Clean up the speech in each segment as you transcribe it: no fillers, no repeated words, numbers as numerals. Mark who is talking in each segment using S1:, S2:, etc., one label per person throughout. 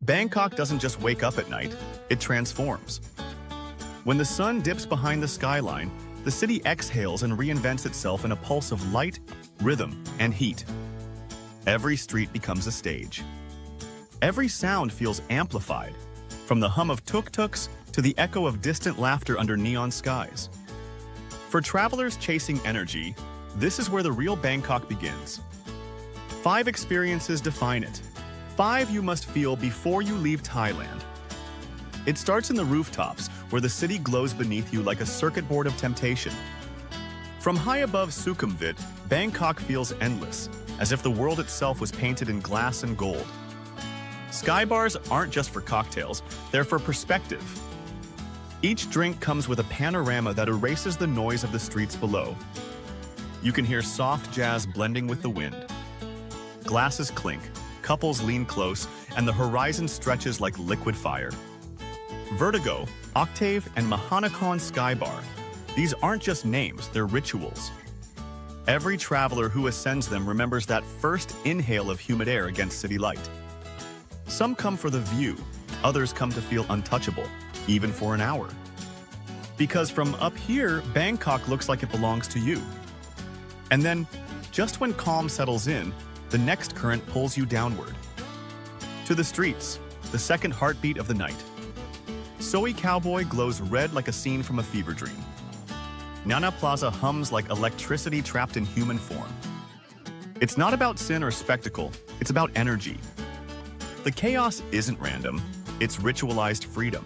S1: Bangkok doesn't just wake up at night, it transforms. When the sun dips behind the skyline, the city exhales and reinvents itself in a pulse of light, rhythm, and heat. Every street becomes a stage. Every sound feels amplified, from the hum of tuk-tuks to the echo of distant laughter under neon skies. For travelers chasing energy, this is where the real Bangkok begins. 5 experiences define it. 5 you must feel before you leave Thailand. It starts in the rooftops, where the city glows beneath you like a circuit board of temptation. From high above Sukhumvit, Bangkok feels endless, as if the world itself was painted in glass and gold. Sky bars aren't just for cocktails, they're for perspective. Each drink comes with a panorama that erases the noise of the streets below. You can hear soft jazz blending with the wind. Glasses clink, couples lean close, and the horizon stretches like liquid fire. Vertigo, Octave, and Mahanakan Sky Bar. These aren't just names, they're rituals. Every traveler who ascends them remembers that first inhale of humid air against city light. Some come for the view, others come to feel untouchable, even for an hour. Because from up here, Bangkok looks like it belongs to you. And then, just when calm settles in, the next current pulls you downward. To the streets, the second heartbeat of the night. Soy Cowboy glows red like a scene from a fever dream. Nana Plaza hums like electricity trapped in human form. It's not about sin or spectacle, it's about energy. The chaos isn't random, it's ritualized freedom.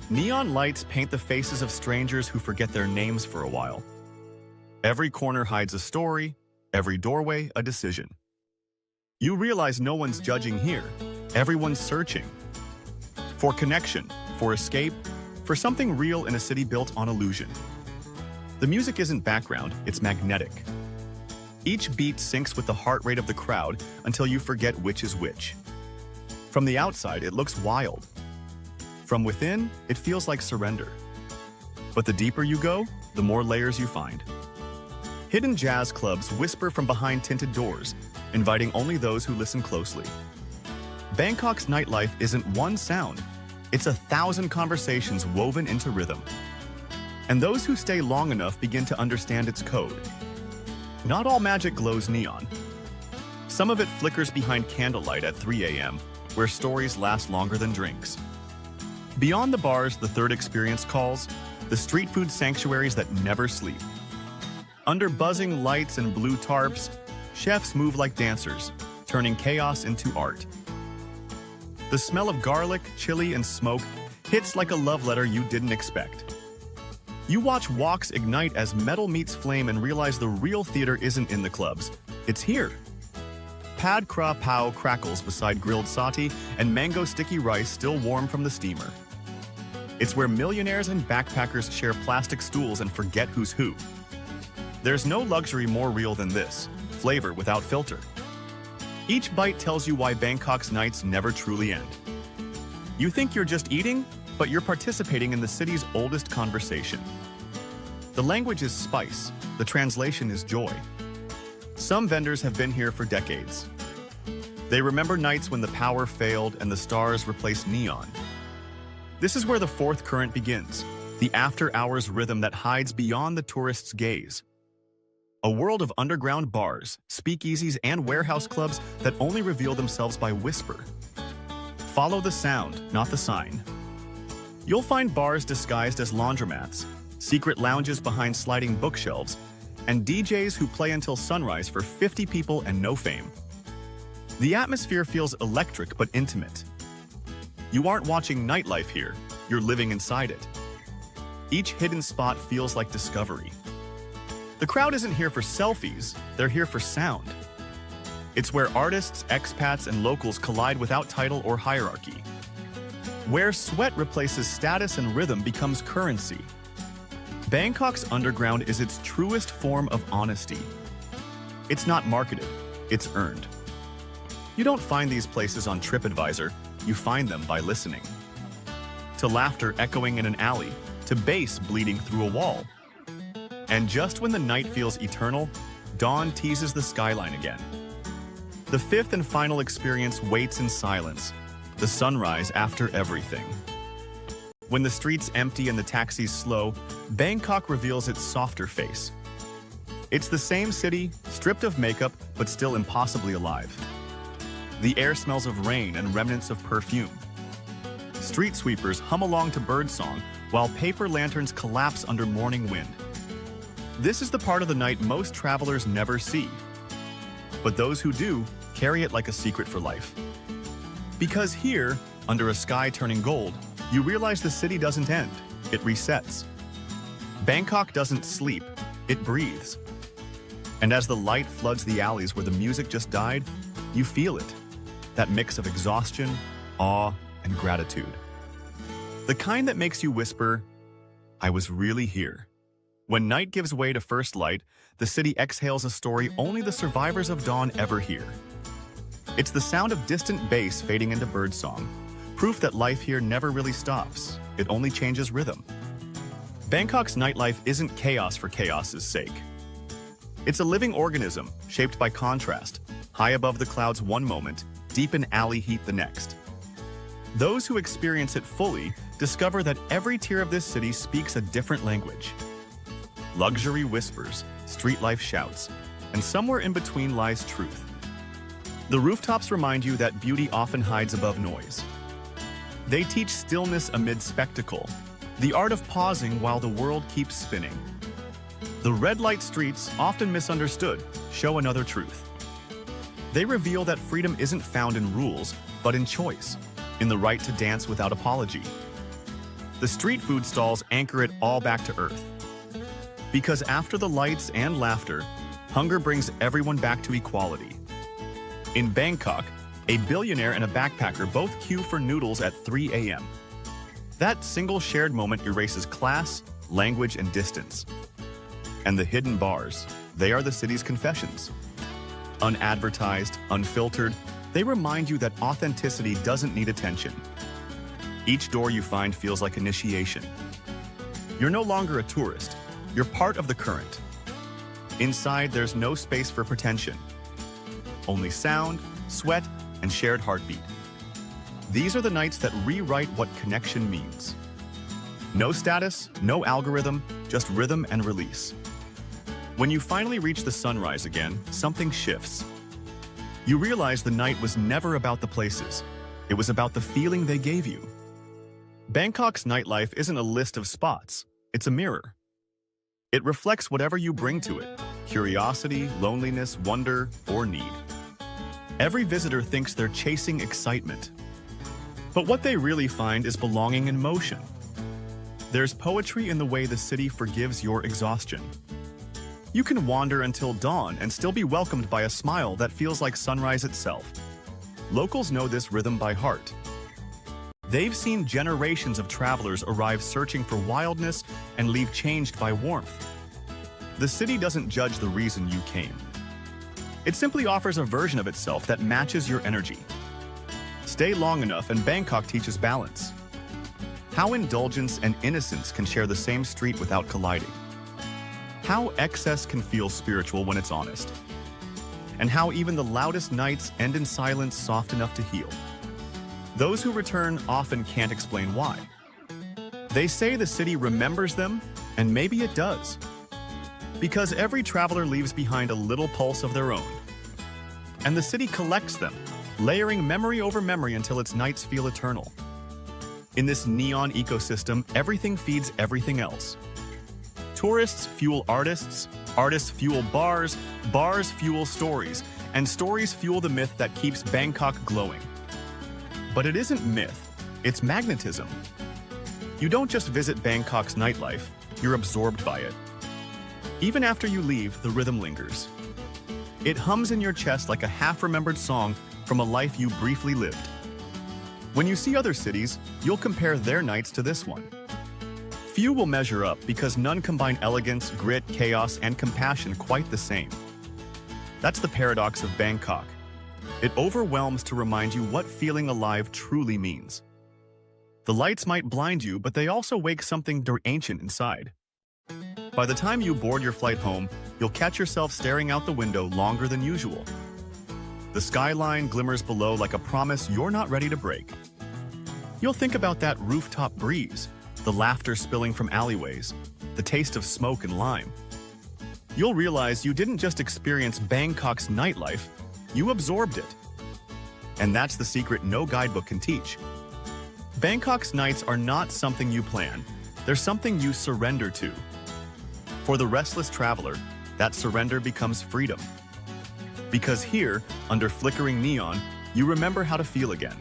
S1: Neon lights paint the faces of strangers who forget their names for a while. Every corner hides a story, every doorway a decision. You realize no one's judging here, everyone's searching. For connection, for escape, for something real in a city built on illusion. The music isn't background, it's magnetic. Each beat syncs with the heart rate of the crowd until you forget which is which. From the outside, it looks wild. From within, it feels like surrender. But the deeper you go, the more layers you find. Hidden jazz clubs whisper from behind tinted doors, inviting only those who listen closely. Bangkok's nightlife isn't one sound, it's 1,000 conversations woven into rhythm. And those who stay long enough begin to understand its code. Not all magic glows neon. Some of it flickers behind candlelight at 3 a.m., where stories last longer than drinks. Beyond the bars, the third experience calls, the street food sanctuaries that never sleep. Under buzzing lights and blue tarps, chefs move like dancers, turning chaos into art. The smell of garlic, chili, and smoke hits like a love letter you didn't expect. You watch woks ignite as metal meets flame and realize the real theater isn't in the clubs, it's here. Pad Kra Pao crackles beside grilled sati and mango sticky rice still warm from the steamer. It's where millionaires and backpackers share plastic stools and forget who's who. There's no luxury more real than this, flavor without filter. Each bite tells you why Bangkok's nights never truly end. You think you're just eating, but you're participating in the city's oldest conversation. The language is spice, the translation is joy. Some vendors have been here for decades. They remember nights when the power failed and the stars replaced neon. This is where the fourth current begins, the after-hours rhythm that hides beyond the tourist's gaze. A world of underground bars, speakeasies, and warehouse clubs that only reveal themselves by whisper. Follow the sound, not the sign. You'll find bars disguised as laundromats, secret lounges behind sliding bookshelves, and DJs who play until sunrise for 50 people and no fame. The atmosphere feels electric but intimate. You aren't watching nightlife here, you're living inside it. Each hidden spot feels like discovery. The crowd isn't here for selfies, they're here for sound. It's where artists, expats, and locals collide without title or hierarchy. Where sweat replaces status and rhythm becomes currency. Bangkok's underground is its truest form of honesty. It's not marketed, it's earned. You don't find these places on TripAdvisor, you find them by listening. To laughter echoing in an alley, to bass bleeding through a wall. And just when the night feels eternal, dawn teases the skyline again. The fifth and final experience waits in silence, the sunrise after everything. When the streets empty and the taxis slow, Bangkok reveals its softer face. It's the same city, stripped of makeup, but still impossibly alive. The air smells of rain and remnants of perfume. Street sweepers hum along to birdsong, while paper lanterns collapse under morning wind. This is the part of the night most travelers never see. But those who do carry it like a secret for life. Because here, under a sky turning gold, you realize the city doesn't end, it resets. Bangkok doesn't sleep, it breathes. And as the light floods the alleys where the music just died, you feel it. That mix of exhaustion, awe, and gratitude. The kind that makes you whisper, "I was really here." When night gives way to first light, the city exhales a story only the survivors of dawn ever hear. It's the sound of distant bass fading into birdsong, proof that life here never really stops, it only changes rhythm. Bangkok's nightlife isn't chaos for chaos's sake. It's a living organism, shaped by contrast, high above the clouds one moment, deep in alley heat the next. Those who experience it fully discover that every tier of this city speaks a different language. Luxury whispers, street life shouts, and somewhere in between lies truth. The rooftops remind you that beauty often hides above noise. They teach stillness amid spectacle, the art of pausing while the world keeps spinning. The red light streets, often misunderstood, show another truth. They reveal that freedom isn't found in rules, but in choice, in the right to dance without apology. The street food stalls anchor it all back to earth. Because after the lights and laughter, hunger brings everyone back to equality. In Bangkok, a billionaire and a backpacker both queue for noodles at 3 a.m. That single shared moment erases class, language, and distance. And the hidden bars, they are the city's confessions. Unadvertised, unfiltered, they remind you that authenticity doesn't need attention. Each door you find feels like initiation. You're no longer a tourist, you're part of the current. Inside, there's no space for pretension. Only sound, sweat, and shared heartbeat. These are the nights that rewrite what connection means. No status, no algorithm, just rhythm and release. When you finally reach the sunrise again, something shifts. You realize the night was never about the places. It was about the feeling they gave you. Bangkok's nightlife isn't a list of spots. It's a mirror. It reflects whatever you bring to it: curiosity, loneliness, wonder, or need. Every visitor thinks they're chasing excitement. But what they really find is belonging in motion. There's poetry in the way the city forgives your exhaustion. You can wander until dawn and still be welcomed by a smile that feels like sunrise itself. Locals know this rhythm by heart. They've seen generations of travelers arrive searching for wildness and leave changed by warmth. The city doesn't judge the reason you came. It simply offers a version of itself that matches your energy. Stay long enough and Bangkok teaches balance. How indulgence and innocence can share the same street without colliding. How excess can feel spiritual when it's honest. And how even the loudest nights end in silence soft enough to heal. Those who return often can't explain why. They say the city remembers them, and maybe it does. Because every traveler leaves behind a little pulse of their own. And the city collects them, layering memory over memory until its nights feel eternal. In this neon ecosystem, everything feeds everything else. Tourists fuel artists, artists fuel bars, bars fuel stories, and stories fuel the myth that keeps Bangkok glowing. But it isn't myth, it's magnetism. You don't just visit Bangkok's nightlife, you're absorbed by it. Even after you leave, the rhythm lingers. It hums in your chest like a half-remembered song from a life you briefly lived. When you see other cities, you'll compare their nights to this one. Few will measure up because none combine elegance, grit, chaos, and compassion quite the same. That's the paradox of Bangkok. It overwhelms to remind you what feeling alive truly means. The lights might blind you, but they also wake something ancient inside. By the time you board your flight home, you'll catch yourself staring out the window longer than usual. The skyline glimmers below like a promise you're not ready to break. You'll think about that rooftop breeze, the laughter spilling from alleyways, the taste of smoke and lime. You'll realize you didn't just experience Bangkok's nightlife, you absorbed it. And that's the secret no guidebook can teach. Bangkok's nights are not something you plan, they're something you surrender to. For the restless traveler, that surrender becomes freedom. Because here, under flickering neon, you remember how to feel again.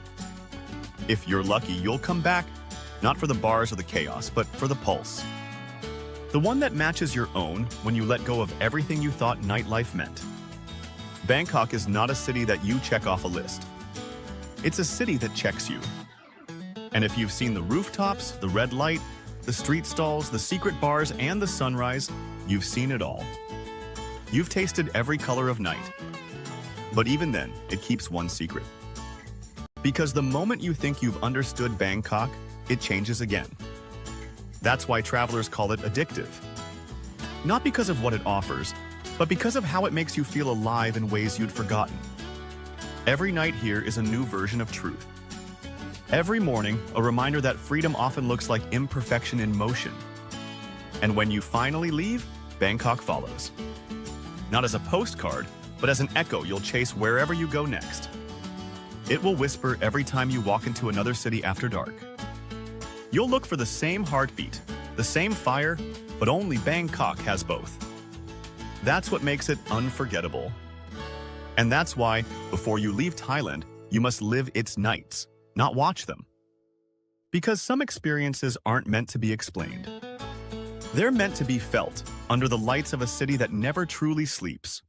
S1: If you're lucky, you'll come back, not for the bars or the chaos, but for the pulse. The one that matches your own when you let go of everything you thought nightlife meant. Bangkok is not a city that you check off a list. It's a city that checks you. And if you've seen the rooftops, the red light, the street stalls, the secret bars, and the sunrise, you've seen it all. You've tasted every color of night. But even then, it keeps one secret. Because the moment you think you've understood Bangkok, it changes again. That's why travelers call it addictive. Not because of what it offers, but because of how it makes you feel alive in ways you'd forgotten. Every night here is a new version of truth. Every morning, a reminder that freedom often looks like imperfection in motion. And when you finally leave, Bangkok follows. Not as a postcard, but as an echo you'll chase wherever you go next. It will whisper every time you walk into another city after dark. You'll look for the same heartbeat, the same fire, but only Bangkok has both. That's what makes it unforgettable. And that's why, before you leave Thailand, you must live its nights, not watch them. Because some experiences aren't meant to be explained. They're meant to be felt under the lights of a city that never truly sleeps.